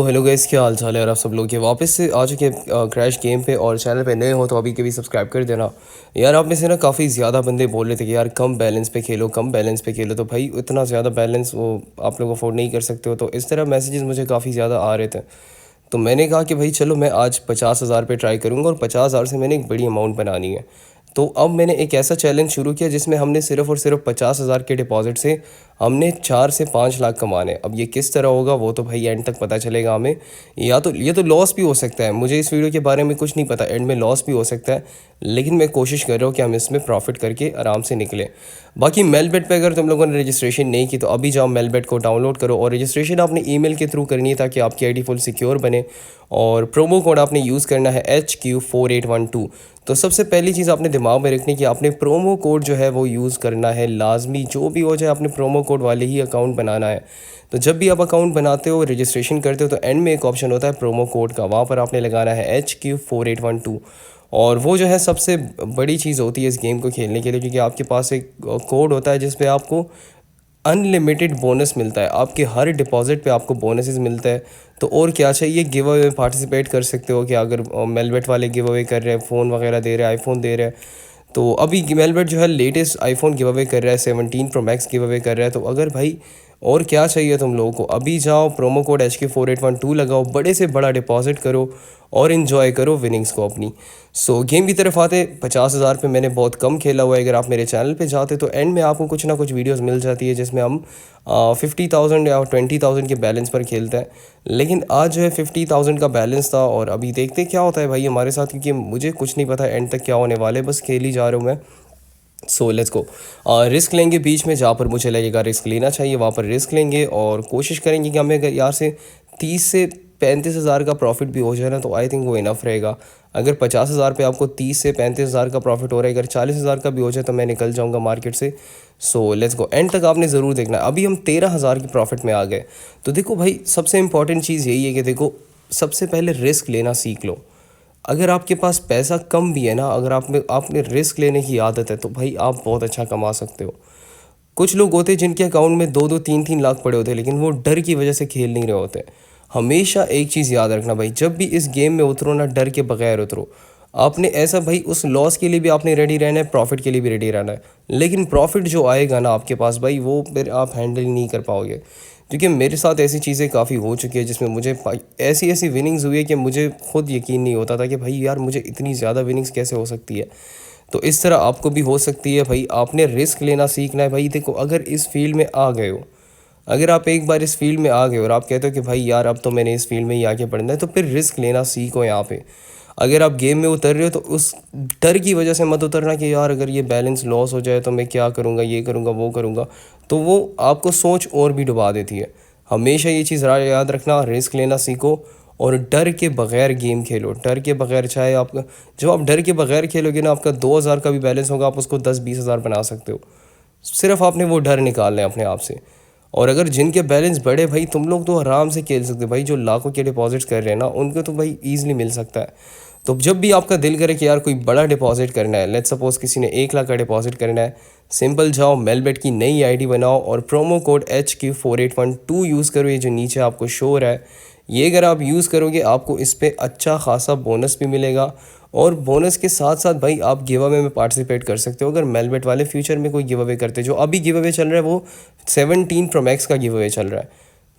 तो hello guys, क्या हाल चाल है यार। आप सब लोग के वापस से आ चुके हैं क्रैश गेम पे। और चैनल पे नए हो तो अभी के भी सब्सक्राइब कर देना यार। आप में से ना काफ़ी ज़्यादा बंदे बोल रहे थे कि यार कम बैलेंस पे खेलो, कम बैलेंस पे खेलो। तो भाई इतना ज़्यादा बैलेंस वो आप लोग अफोर्ड नहीं कर सकते हो। तो इस तरह मैसेजेस मुझे काफ़ी ज़्यादा आ रहे थे। तो मैंने कहा कि भाई चलो मैं आज 50,000 पे ट्राई करूँगा। और 50,000 से मैंने एक बड़ी अमाउंट बनानी है। तो अब मैंने एक ऐसा चैलेंज शुरू किया जिसमें हमने सिर्फ़ और सिर्फ 50,000 के डिपॉजिट से हमने 4 से 5 लाख कमाने। अब ये किस तरह होगा वो तो भाई एंड तक पता चलेगा हमें। या तो ये तो लॉस भी हो सकता है, मुझे इस वीडियो के बारे में कुछ नहीं पता, एंड में लॉस भी हो सकता है। लेकिन मैं कोशिश कर रहा हूँ कि हम इसमें प्रॉफिट करके आराम से निकलें। बाकी मेलबेट पे अगर तुम लोगों ने रजिस्ट्रेशन नहीं की तो अभी जाओ मेलबेट को डाउनलोड करो। और रजिस्ट्रेशन आपने ईमेल के थ्रू करनी है ताकि आपकी आईडी फुल सिक्योर बने। और प्रोमो कोड आपने यूज़ करना है HQ4812। तो सबसे पहली चीज़ आपने दिमाग में रखनी कि आपने प्रोमो कोड जो है वो यूज़ करना है लाजमी। जो भी हो जाए आपने प्रोमो कोड वाले ही अकाउंट बनाना है। तो जब भी आप अकाउंट बनाते हो, रजिस्ट्रेशन करते हो, तो एंड में एक ऑप्शन होता है प्रोमो कोड का, वहाँ पर आपने लगाना है HQ4812। और वो जो है सबसे बड़ी चीज़ होती है इस गेम को खेलने के लिए, क्योंकि आपके पास एक कोड होता है जिस पे आपको अनलिमिटेड बोनस मिलता है। आपके हर डिपॉजिट पे आपको बोनसेस मिलता है। तो और क्या चाहिए, गिव अवे में पार्टिसिपेट कर सकते हो कि अगर मेलबेट वाले गिव अवे कर रहे हैं, फ़ोन वगैरह दे रहे हैं, आईफोन दे रहे हैं। तो अभी मेलबेट जो है लेटेस्ट आईफोन गिव अवे कर रहा है, 17 प्रो मैक्स गिव अवे कर रहा है। तो अगर भाई और क्या चाहिए तुम लोगों को, अभी जाओ प्रोमो कोड HQ4812 लगाओ, बड़े से बड़ा डिपॉजिट करो और इन्जॉय करो विनिंग्स को अपनी। सो गेम की तरफ आते। 50,000 पे मैंने बहुत कम खेला हुआ है। अगर आप मेरे चैनल पे जाते तो एंड में आपको कुछ ना कुछ वीडियोस मिल जाती है जिसमें हम 50,000 या 20,000 के बैलेंस पर खेलते हैं। लेकिन आज जो है 50,000 का बैलेंस था। और अभी देखते क्या होता है भाई हमारे साथ, क्योंकि मुझे कुछ नहीं पता एंड तक क्या होने वाले है, बस खेल ही जा रहा हूँ मैं। So let's go. रिस्क लेंगे बीच में, जहाँ पर मुझे लगेगा रिस्क लेना चाहिए वहाँ पर रिस्क लेंगे। और कोशिश करेंगे कि हमें अगर यहाँ से 30 से 35,000 का प्रॉफिट भी हो जाए ना तो आई थिंक वो इनफ रहेगा। अगर 50,000 पे आपको 30 से 35,000 का प्रॉफिट हो रहा है, अगर 40,000 का भी हो जाए तो मैं निकल जाऊंगा मार्केट से। सो लेट्स गो, एंड तक आपने ज़रूर देखना है। अभी हम 13,000 की प्रॉफिट में आ गए। तो देखो भाई, सबसे इंपॉर्टेंट चीज़ यही है कि देखो, सबसे पहले रिस्क लेना सीख लो। अगर आपके पास पैसा कम भी है ना, अगर आपने रिस्क लेने की आदत है तो भाई आप बहुत अच्छा कमा सकते हो। कुछ लोग होते हैं जिनके अकाउंट में 2-2 3-3 लाख पड़े होते हैं, लेकिन वो डर की वजह से खेल नहीं रहे होते। हमेशा एक चीज़ याद रखना भाई, जब भी इस गेम में उतरो ना, डर के बगैर उतरो। आपने ऐसा भाई, उस लॉस के लिए भी आपने रेडी रहना है, प्रॉफिट के लिए भी रेडी रहना है। लेकिन प्रॉफिट जो आएगा ना आपके पास भाई, वो फिर आप हैंडल नहीं कर पाओगे। क्योंकि मेरे साथ ऐसी चीज़ें काफ़ी हो चुकी है जिसमें मुझे ऐसी ऐसी विनिंग्स हुई है कि मुझे खुद यकीन नहीं होता था कि भाई यार मुझे इतनी ज़्यादा विनिंग्स कैसे हो सकती है। तो इस तरह आपको भी हो सकती है भाई। आपने रिस्क लेना सीखना है भाई। देखो, अगर इस फील्ड में आ गए हो, अगर आप एक बार इस फील्ड में आ गए और आप कहते हो कि भाई यार अब तो मैंने इस फील्ड में ही आके पढ़ना है, तो फिर रिस्क लेना सीखो यहाँ पे। अगर आप गेम में उतर रहे हो तो उस डर की वजह से मत उतरना कि यार अगर ये बैलेंस लॉस हो जाए तो मैं क्या करूँगा, ये करूँगा, वो करूँगा। तो वो आपको सोच और भी डुबा देती है। हमेशा ये चीज़ याद रखना, रिस्क लेना सीखो और डर के बगैर गेम खेलो। डर के बगैर, चाहे आपका, जब आप डर के बगैर खेलोगे ना, आपका 2,000 का भी बैलेंस होगा, आप उसको 10-20,000 बना सकते हो। सिर्फ आपने वो डर निकालना है अपने आप से। और अगर जिनके बैलेंस बड़े भाई, तुम लोग तो आराम से खेल सकते हो भाई। जो लाखों के डिपॉजिट्स कर रहे हैं ना, उनको तो भाई ईजिली मिल सकता है। तो जब भी आपका दिल करे कि यार कोई बड़ा डिपॉजिट करना है, लेट्स सपोज किसी ने 1 लाख का डिपॉजिट करना है, सिंपल जाओ मेलबेट की नई आईडी बनाओ और प्रोमो कोड HQ4812 यूज़ करो। ये जो नीचे आपको शो हो रहा है, ये अगर आप यूज़ करोगे आपको इस पर अच्छा खासा बोनस भी मिलेगा। और बोनस के साथ साथ भाई आप गिव अवे में पार्टिसिपेट कर सकते हो। अगर मेलबेट वाले फ्यूचर में कोई गिव अवे करते, जो अभी गिव अवे चल रहा है वो 17 प्रो मैक्स का गिव अवे चल रहा है।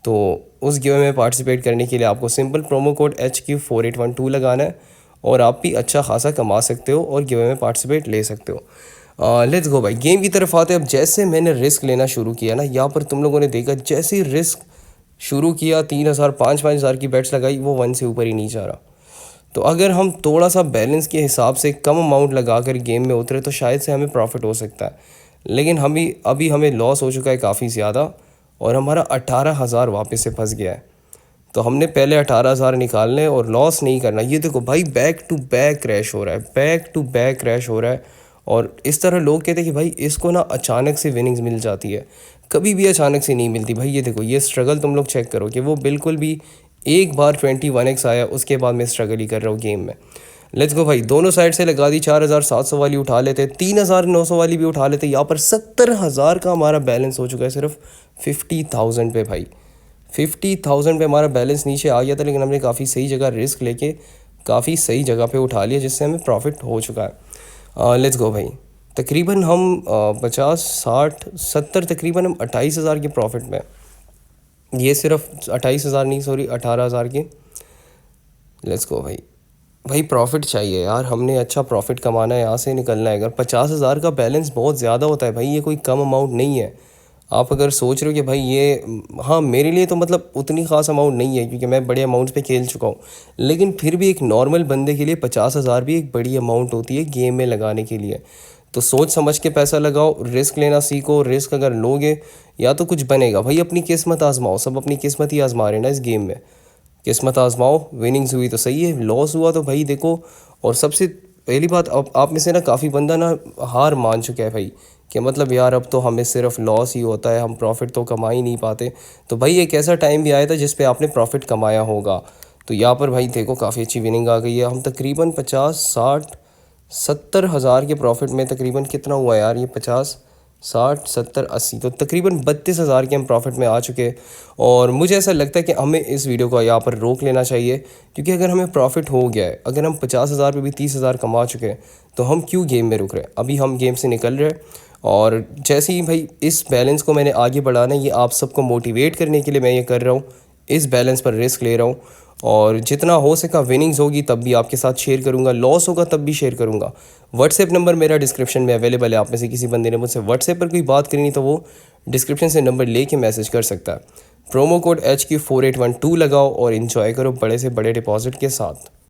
तो उस गिव अवे में पार्टिसिपेट करने के लिए आपको सिंपल प्रोमो कोड HQ4812 लगाना है और आप भी अच्छा खासा कमा सकते हो और गिव अवे में पार्टिसिपेट ले सकते हो। लेट्स गो भाई, गेम की तरफ आते हैं। अब जैसे मैंने रिस्क लेना शुरू किया ना, यहाँ पर तुम लोगों ने देखा जैसे ही रिस्क शुरू किया, 3,000 5,000 की बेट्स लगाई, वो 1 से ऊपर ही नहीं जा रहा। तो अगर हम थोड़ा सा बैलेंस के हिसाब से कम अमाउंट लगाकर गेम में उतरे तो शायद से हमें प्रॉफिट हो सकता है। लेकिन अभी हमें लॉस हो चुका है काफ़ी ज़्यादा और हमारा 18,000 वापस से फंस गया है। तो हमने पहले 18,000 निकालने और लॉस नहीं करना। ये देखो भाई, बैक टू बैक क्रैश हो रहा है, बैक टू बैक क्रैश हो रहा है। और इस तरह लोग कहते हैं कि भाई इसको ना अचानक से विनिंग्स मिल जाती है, कभी भी अचानक से नहीं मिलती भाई। ये देखो, ये स्ट्रगल तुम लोग चेक करो कि वो बिल्कुल भी एक बार 21x आया, उसके बाद मैं स्ट्रगल ही कर रहा हूँ गेम में। लेट्स गो भाई, दोनों साइड से लगा दी। 4,700 वाली उठा लेते, 3,900 वाली भी उठा लेते। यहाँ पर 70,000 का हमारा बैलेंस हो चुका है सिर्फ 50,000 पे भाई। 50,000 पे हमारा बैलेंस नीचे आ गया था, लेकिन हमने काफ़ी सही जगह रिस्क लेके काफ़ी सही जगह पे उठा लिया, जिससे हमें प्रॉफिट हो चुका है। लेट्स गो भाई। तकरीबन हम 50 60 70 तकरीबन हम 28,000 के प्रॉफिट में। ये सिर्फ 28,000 नहीं, सॉरी 18,000 के। लेट्स गो भाई। भाई प्रॉफिट चाहिए यार, हमने अच्छा प्रॉफिट कमाना है, यहाँ से निकलना है। अगर 50,000 का बैलेंस बहुत ज़्यादा होता है भाई, ये कोई कम अमाउंट नहीं है। आप अगर सोच रहे हो कि भाई ये, हाँ मेरे लिए तो मतलब उतनी ख़ास अमाउंट नहीं है, क्योंकि मैं बड़े अमाउंट्स पे खेल चुका हूँ, लेकिन फिर भी एक नॉर्मल बंदे के लिए 50,000 भी एक बड़ी अमाउंट होती है गेम में लगाने के लिए। तो सोच समझ के पैसा लगाओ, रिस्क लेना सीखो। रिस्क अगर लोगे या तो कुछ बनेगा भाई। अपनी किस्मत आजमाओ, सब अपनी किस्मत ही आजमा रहे हैं ना इस गेम में। किस्मत आजमाओ, विनिंग्स हुई तो सही है, लॉस हुआ तो भाई देखो। और सबसे पहली बात, अब आप में से ना काफ़ी बंदा ना हार मान चुका है भाई, कि मतलब यार अब तो हमें सिर्फ लॉस ही होता है, हम प्रॉफिट तो कमा ही नहीं पाते। तो भाई एक ऐसा टाइम भी आया था जिस पे आपने प्रॉफिट कमाया होगा। तो यहाँ पर भाई देखो काफ़ी अच्छी विनिंग आ गई है। हम तकरीबन 50 60 70,000 के प्रॉफिट में, तकरीबन कितना हुआ यार ये, 50 60 70 80, तो तकरीबन 32,000 के हम प्रॉफिट में आ चुके हैं। और मुझे ऐसा लगता है कि हमें इस वीडियो को यहाँ पर रोक लेना चाहिए, क्योंकि अगर हमें प्रॉफिट हो गया है, अगर हम 50,000 पे भी 30,000 कमा चुके हैं, तो हम क्यों गेम में रुक रहे हैं। अभी हम गेम से निकल रहे हैं। और जैसे ही भाई इस बैलेंस को मैंने आगे बढ़ाना है, ये आप सबको मोटिवेट करने के लिए मैं ये कर रहा हूँ, इस बैलेंस पर रिस्क ले रहा हूँ। और जितना हो सका विनिंग्स होगी तब भी आपके साथ शेयर करूंगा, लॉस होगा तब भी शेयर करूंगा। व्हाट्सएप नंबर मेरा डिस्क्रिप्शन में अवेलेबल है। आप में से किसी बंदे ने मुझसे व्हाट्सएप पर कोई बात करनी तो वो डिस्क्रिप्शन से नंबर लेके मैसेज कर सकता है। प्रोमो कोड HQ4812 लगाओ और इन्जॉय करो बड़े से बड़े डिपॉजिट के साथ।